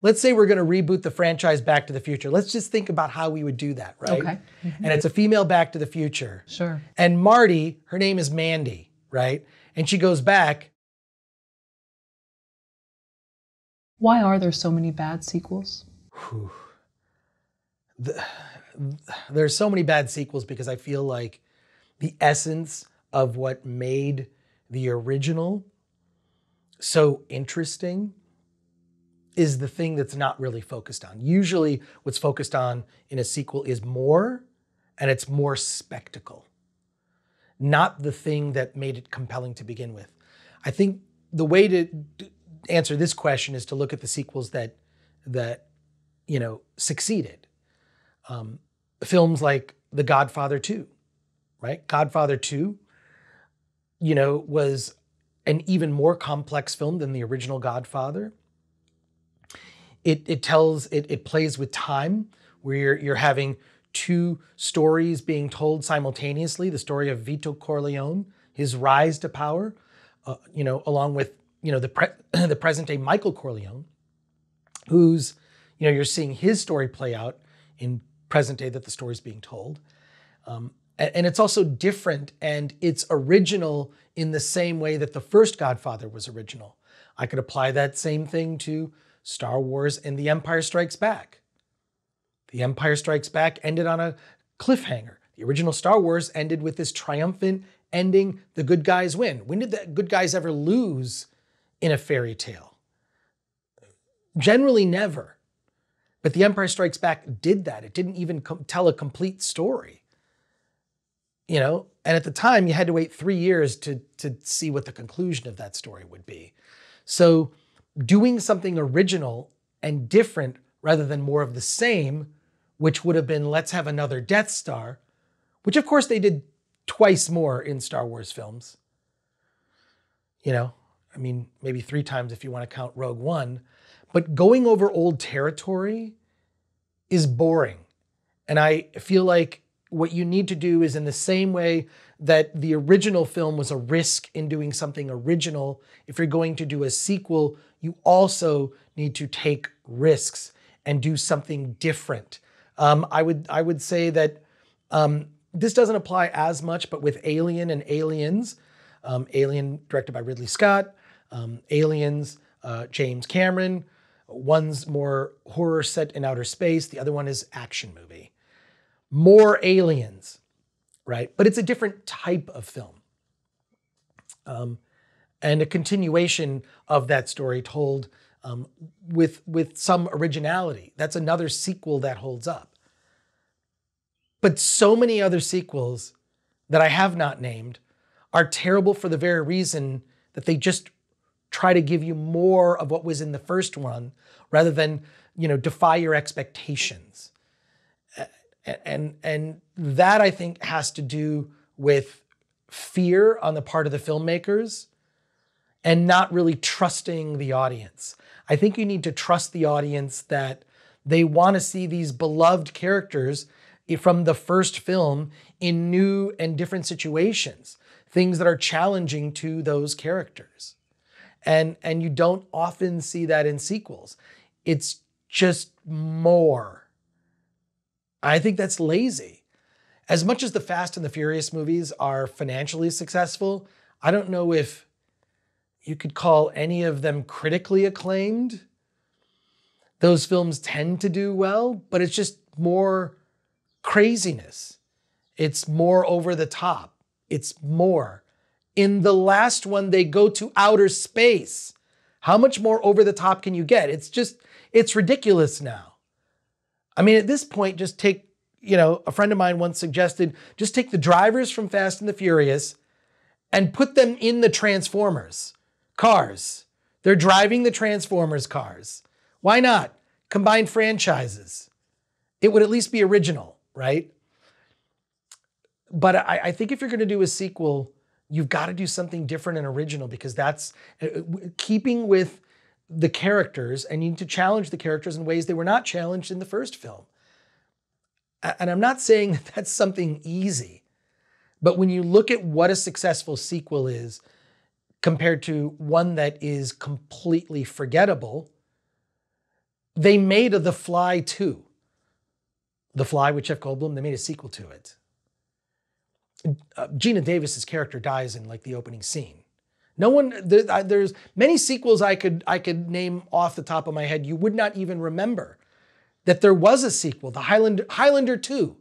let's say we're going to reboot the franchise Back to the Future. Let's just think about how we would do that, right? Okay. Mm-hmm. And it's a female Back to the Future. Sure. And Marty, her name is Mandy, right? And she goes back. Why are there so many bad sequels? There's so many bad sequels because I feel like the essence of what made the original so interesting is the thing that's not really focused on. Usually what's focused on in a sequel is more, and it's more spectacle, not the thing that made it compelling to begin with. I think the way to answer this question is to look at the sequels that succeeded. Films like The Godfather 2, right? Godfather 2, was an even more complex film than the original Godfather. It plays with time, where you're having two stories being told simultaneously. The story of Vito Corleone, his rise to power, along with the present day Michael Corleone, who's you're seeing his story play out in present day that the story's being told. And it's also different, and it's original in the same way that the first Godfather was original. I could apply that same thing to Star Wars and The Empire Strikes Back. The Empire Strikes Back ended on a cliffhanger. The original Star Wars ended with this triumphant ending, the good guys win. When did the good guys ever lose in a fairy tale? Generally never. But The Empire Strikes Back did that. It didn't even tell a complete story. And at the time, you had to wait 3 years to see what the conclusion of that story would be. So doing something original and different rather than more of the same, which would have been, let's have another Death Star, which of course they did twice more in Star Wars films. Maybe 3 times if you want to count Rogue One. But going over old territory is boring. And I feel like what you need to do is, in the same way that the original film was a risk in doing something original, if you're going to do a sequel, you also need to take risks and do something different. I would say that this doesn't apply as much, but with Alien and Aliens, Alien directed by Ridley Scott, Aliens, James Cameron. One's more horror set in outer space. The other one is action movie. More aliens, right? But it's a different type of film. And a continuation of that story told with some originality. That's another sequel that holds up. But so many other sequels that I have not named are terrible for the very reason that they just try to give you more of what was in the first one rather than, defy your expectations. And that, I think, has to do with fear on the part of the filmmakers and not really trusting the audience. I think you need to trust the audience that they want to see these beloved characters from the first film in new and different situations, things that are challenging to those characters. And you don't often see that in sequels. It's just more. I think that's lazy. As much as the Fast and the Furious movies are financially successful, I don't know if you could call any of them critically acclaimed. Those films tend to do well, but it's just more craziness. It's more over the top. It's more. In the last one, they go to outer space. How much more over the top can you get? It's ridiculous now. I mean, at this point, just take, a friend of mine once suggested, just take the drivers from Fast and the Furious and put them in the Transformers cars. They're driving the Transformers cars. Why not? Combine franchises. It would at least be original, right? But I think if you're going to do a sequel, you've got to do something different and original, because that's keeping with the characters, and you need to challenge the characters in ways they were not challenged in the first film. And I'm not saying that that's something easy, but when you look at what a successful sequel is compared to one that is completely forgettable, They made The Fly 2. The Fly with Jeff Goldblum, they made a sequel to it. Gina Davis's character dies in like the opening scene. No one, there's many sequels I could name off the top of my head. You would not even remember that there was a sequel. The Highlander 2,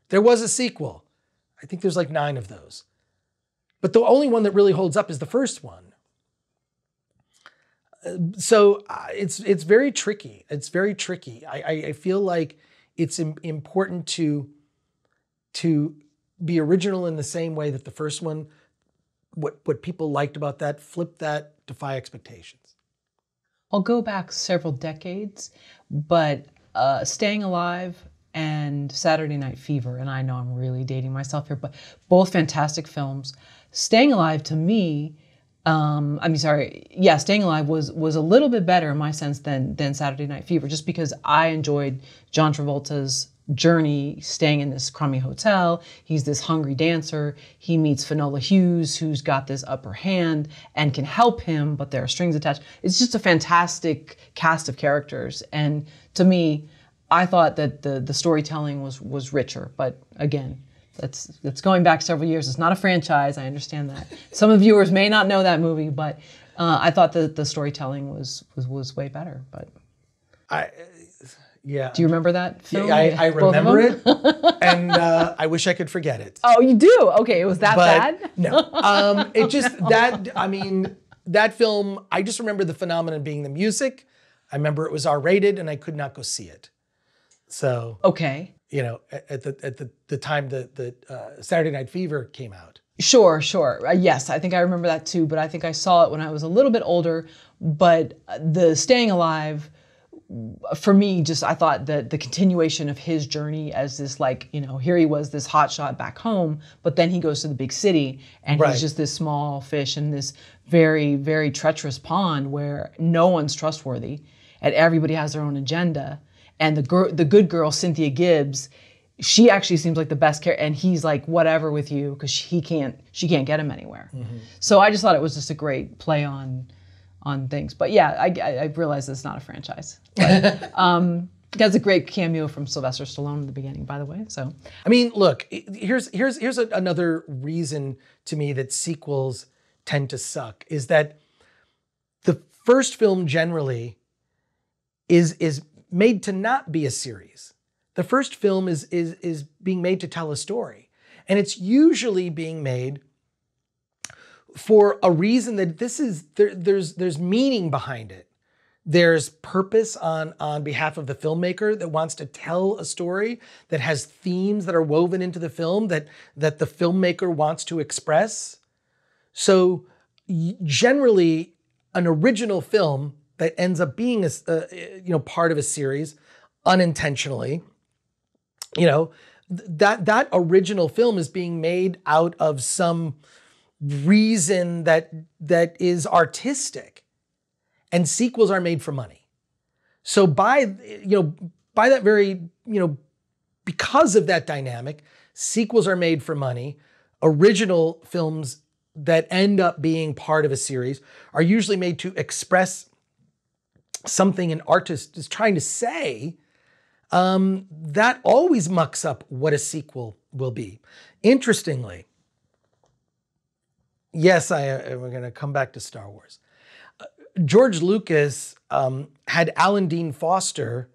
there was a sequel. I think there's like 9 of those. But the only one that really holds up is the first one. So it's very tricky. It's very tricky. I feel like it's important to be original in the same way that the first one, what people liked about that, flip that, defy expectations. I'll go back several decades, but Staying Alive and Saturday Night Fever, and I know I'm really dating myself here, but both fantastic films. Staying Alive to me, Staying Alive was a little bit better in my sense than Saturday Night Fever, just because I enjoyed John Travolta's journey staying in this crummy hotel. He's this hungry dancer. He meets Finola Hughes, who's got this upper hand and can help him, but there are strings attached. It's just a fantastic cast of characters. And to me, I thought that the storytelling was richer. But again, that's going back several years. It's not a franchise. I understand that. Some of viewers may not know that movie, but I thought that the storytelling was way better. But yeah. Do you remember that film? Yeah, I remember it, and I wish I could forget it. Oh, you do? Okay, it was that bad? No. It just, that film, I just remember the phenomenon being the music. I remember it was R-rated, and I could not go see it. So, okay. At the time that Saturday Night Fever came out. Sure. Yes, I think I remember that too, but I think I saw it when I was a little bit older. But the Staying Alive, for me, just I thought that the continuation of his journey as this, here he was, this hotshot back home, but then he goes to the big city and Right. He's just this small fish in this very, very treacherous pond where no one's trustworthy and everybody has their own agenda. And the good girl, Cynthia Gibbs, she actually seems like the best character, and he's like whatever with you because she can't get him anywhere. Mm-hmm. So I just thought it was just a great play on things. But yeah, I realize it's not a franchise. But, that's a great cameo from Sylvester Stallone in the beginning, by the way. So I mean, look, here's another reason to me that sequels tend to suck is that the first film generally is made to not be a series. The first film is being made to tell a story, and it's usually being made for a reason that there's meaning behind it. There's purpose on behalf of the filmmaker that wants to tell a story that has themes that are woven into the film that the filmmaker wants to express. So generally, an original film that ends up being a part of a series unintentionally, that original film is being made out of some reason that is artistic, and sequels are made for money. So by that very, because of that dynamic, sequels are made for money. Original films that end up being part of a series are usually made to express something an artist is trying to say. That always mucks up what a sequel will be. Interestingly, yes, we're going to come back to Star Wars. George Lucas had Alan Dean Foster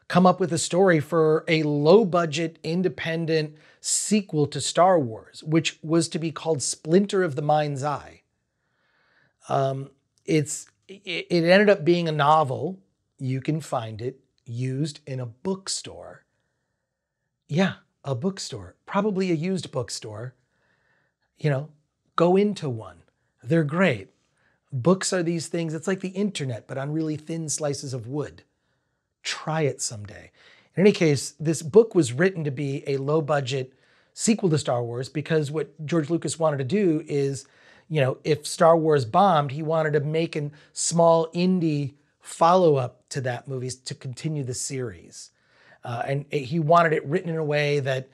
come up with a story for a low-budget, independent sequel to Star Wars, which was to be called Splinter of the Mind's Eye. It ended up being a novel. You can find it used in a bookstore. Yeah, a bookstore, probably a used bookstore. Go into one. They're great. Books are these things, it's like the internet, but on really thin slices of wood. Try it someday. In any case, this book was written to be a low-budget sequel to Star Wars because what George Lucas wanted to do is, if Star Wars bombed, he wanted to make a small indie follow-up to that movie to continue the series. And he wanted it written in a way that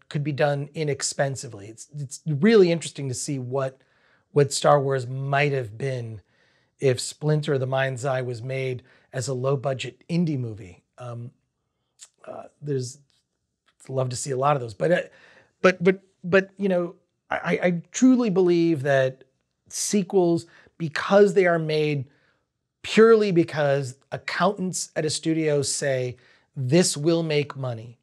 could be done inexpensively. It's really interesting to see what Star Wars might have been if Splinter: The Mind's Eye was made as a low-budget indie movie. There's love to see a lot of those, but you know, I truly believe that sequels, because they are made purely because accountants at a studio say this will make money.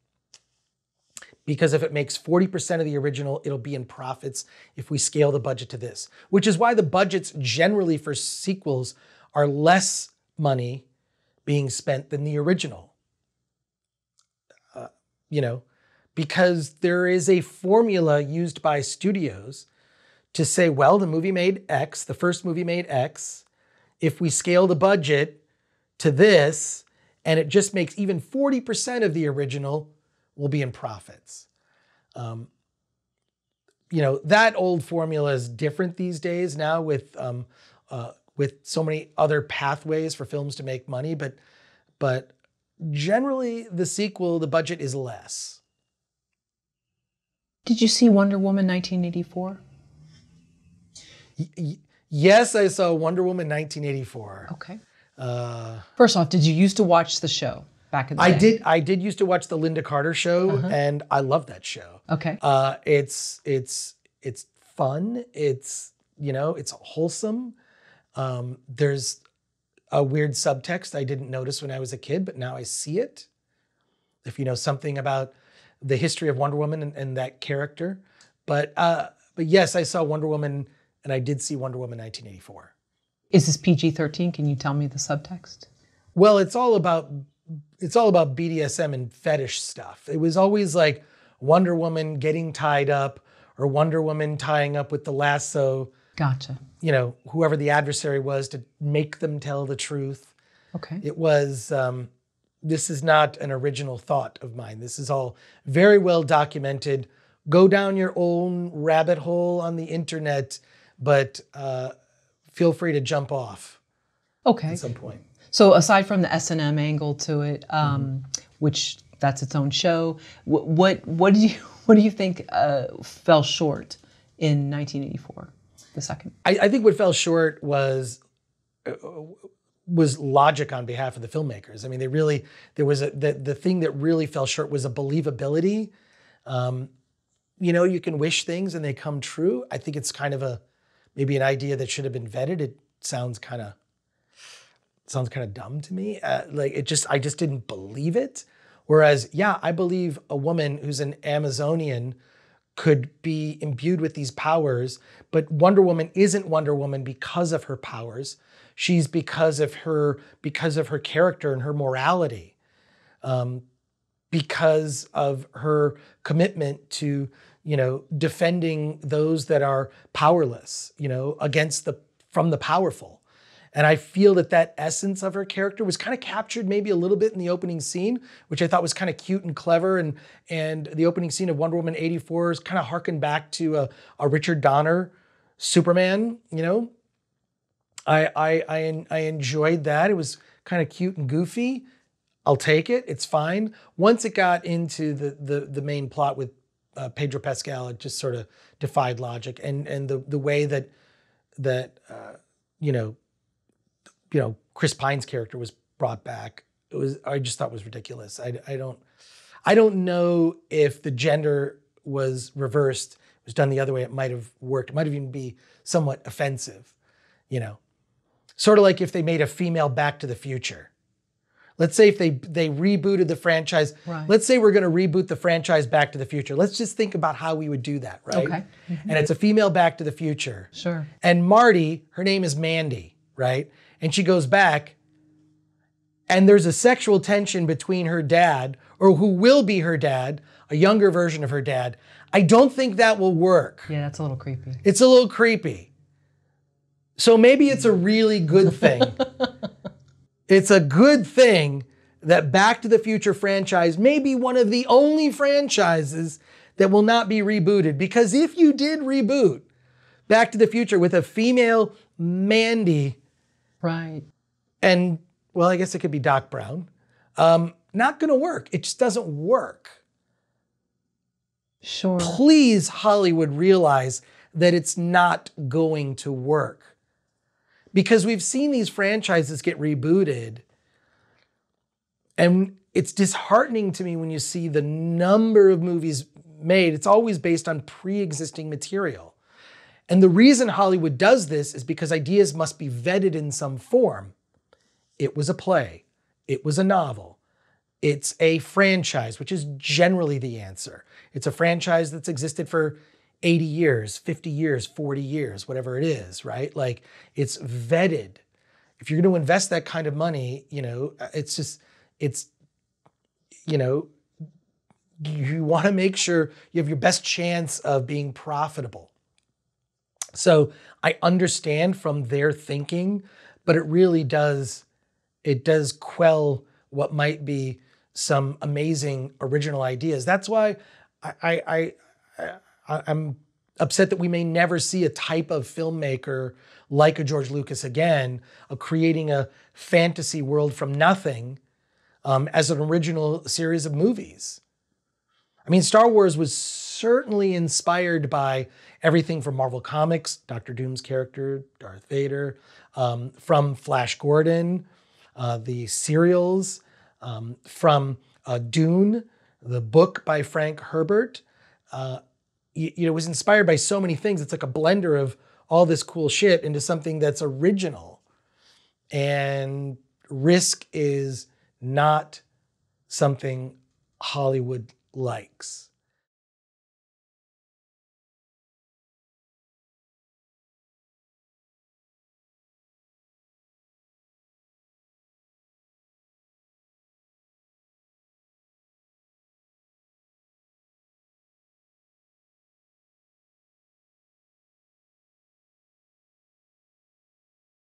Because if it makes 40% of the original, it'll be in profits if we scale the budget to this. Which is why the budgets generally for sequels are less money being spent than the original. You know, because there is a formula used by studios to say, well, the movie made X, the first movie made X. If we scale the budget to this, and it just makes even 40% of the original, will be in profits. You know, that old formula is different these days now with so many other pathways for films to make money, but generally the sequel, the budget is less. Did you see Wonder Woman 1984? Yes, I saw Wonder Woman 1984. Okay. First off, did you used to watch the show back in the day? I did used to watch the Linda Carter show, and I love that show. Okay. It's fun. It's, you know, it's wholesome. There's a weird subtext I didn't notice when I was a kid, but now I see it. If you know something about the history of Wonder Woman and that character. But yes, I saw Wonder Woman, and I did see Wonder Woman 1984. Is this PG-13? Can you tell me the subtext? Well, it's all about BDSM and fetish stuff. It was always like Wonder Woman getting tied up or Wonder Woman tying up with the lasso. Gotcha. You know, whoever the adversary was, to make them tell the truth. Okay. It was, this is not an original thought of mine. This is all very well documented. Go down your own rabbit hole on the internet, but feel free to jump off. Okay. At some point. So aside from the S&M angle to it, which that's its own show, what do you think fell short in 1984? The second. I think what fell short was logic on behalf of the filmmakers. I mean, the thing that really fell short was a believability. You know, you can wish things and they come true. I think it's kind of maybe an idea that should have been vetted. It sounds kind of dumb to me. I just didn't believe it. Whereas, yeah, I believe a woman who's an Amazonian could be imbued with these powers, but Wonder Woman isn't Wonder Woman because of her powers. She's because of her character and her morality, because of her commitment to, you know, defending those that are powerless, you know, from the powerful. And I feel that essence of her character was kind of captured maybe a little bit in the opening scene, which I thought was kind of cute and clever. And the opening scene of Wonder Woman 84 is kind of harkened back to a Richard Donner Superman, you know. I enjoyed that. It was kind of cute and goofy. I'll take it. It's fine. Once it got into the main plot with Pedro Pascal, it just sort of defied logic. And the way that you know, Chris Pine's character was brought back, I just thought was ridiculous. I don't know if the gender was reversed, it was done the other way, it might have worked. It might have even be somewhat offensive, you know. Sort of like if they made a female Back to the Future. Let's say if they rebooted the franchise. Right. Let's say we're going to reboot the franchise Back to the Future. Let's just think about how we would do that, right? Okay. Mm-hmm. And it's a female Back to the Future. Sure. And Marty, her name is Mandy, right? And she goes back, and there's a sexual tension between her dad, or who will be her dad, a younger version of her dad. I don't think that will work. Yeah, that's a little creepy. It's a little creepy. So maybe it's a really good thing. It's a good thing that Back to the Future franchise may be one of the only franchises that will not be rebooted. Because if you did reboot Back to the Future with a female Mandy, right, and, well, I guess it could be Doc Brown, not going to work. It just doesn't work. Sure. Please, Hollywood, realize that it's not going to work. Because we've seen these franchises get rebooted, and it's disheartening to me when you see the number of movies made. It's always based on pre-existing material. And the reason Hollywood does this is because ideas must be vetted in some form. It was a play. It was a novel. It's a franchise, which is generally the answer. It's a franchise that's existed for 80 years, 50 years, 40 years, whatever it is, right? Like, it's vetted. If you're going to invest that kind of money, you know, you know, you want to make sure you have your best chance of being profitable. So I understand from their thinking, but it really does, it does quell what might be some amazing original ideas. That's why I'm upset that we may never see a type of filmmaker like a George Lucas again, of creating a fantasy world from nothing as an original series of movies. I mean, Star Wars was certainly inspired by everything from Marvel Comics, Doctor Doom's character, Darth Vader, from Flash Gordon, the serials, from Dune, the book by Frank Herbert. It was inspired by so many things. It's like a blender of all this cool shit into something that's original. And risk is not something Hollywood likes.